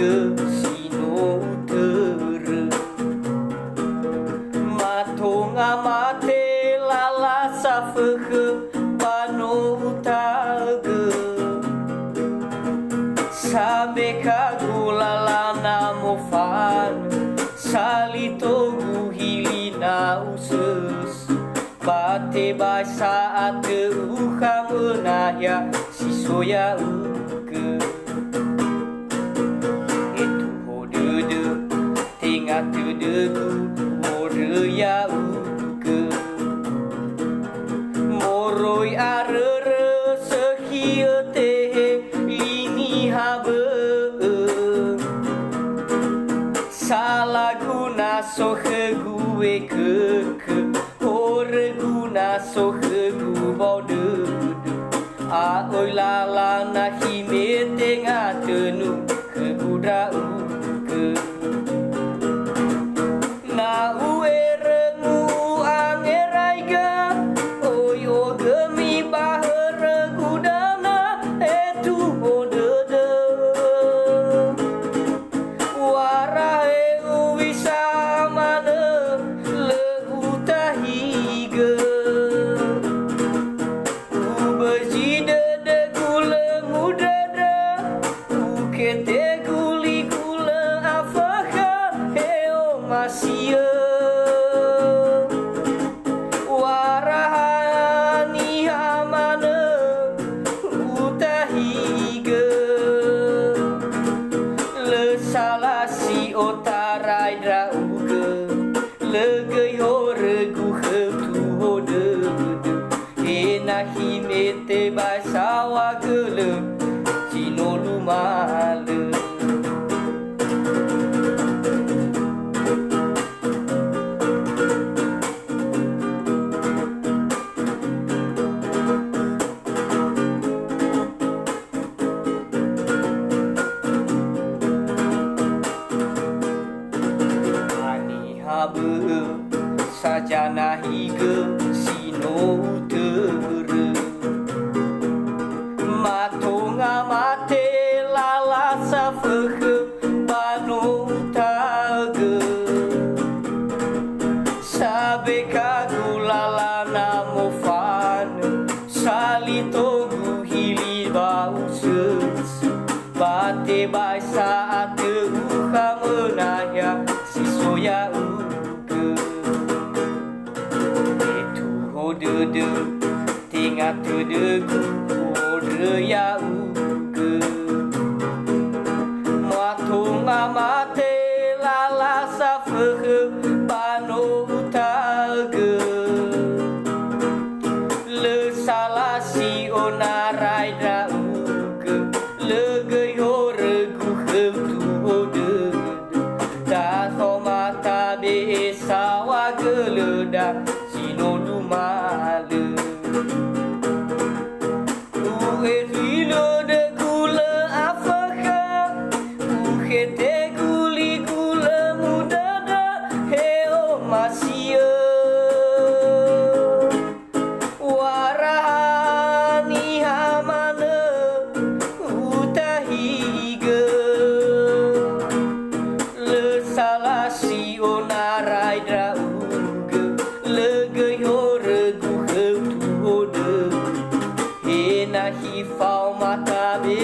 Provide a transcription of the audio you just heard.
higa sino tere matonga mate lala safeke pano utaga sabe kagulala namofan salito guhilina usus bate bai saat uha menaya sisoya uke itu hodede tengah tedegu moreya uke moroi arere sekia tehe lini habe salah guna sohe gue ke ore guna sohe gu bode a oi lala na hime tengah tenu ke gudra uke na uere ngu angeraiga oi o gemi bahara gudana etu bodede warahe uwisa mana leutahiga ubejide de gula mudada ukete guli gula afaka heo masia warahani hamana utahiga le salasi otarai drauga legei hore gu tu hode ena himete bai sawa gele cino lumale habe sajana higa sino tere matonga mate lala safeke pano utaga sabe kagulala namofan salito guhili bauses bate bai saat uha menaya sisoya uke itu hodede tengah tedegu oreya uke matonga mate lala safeke pano utaga le salasi onarai dra uke legei hore gu tu hode da somata be sawa geleda sino lumale uhe hilo de gula afaka uhe te guli gula mudada heo masia warahani hamana utahiga le salasi onarai drauga legei hore gu tu hode ena hifau mata be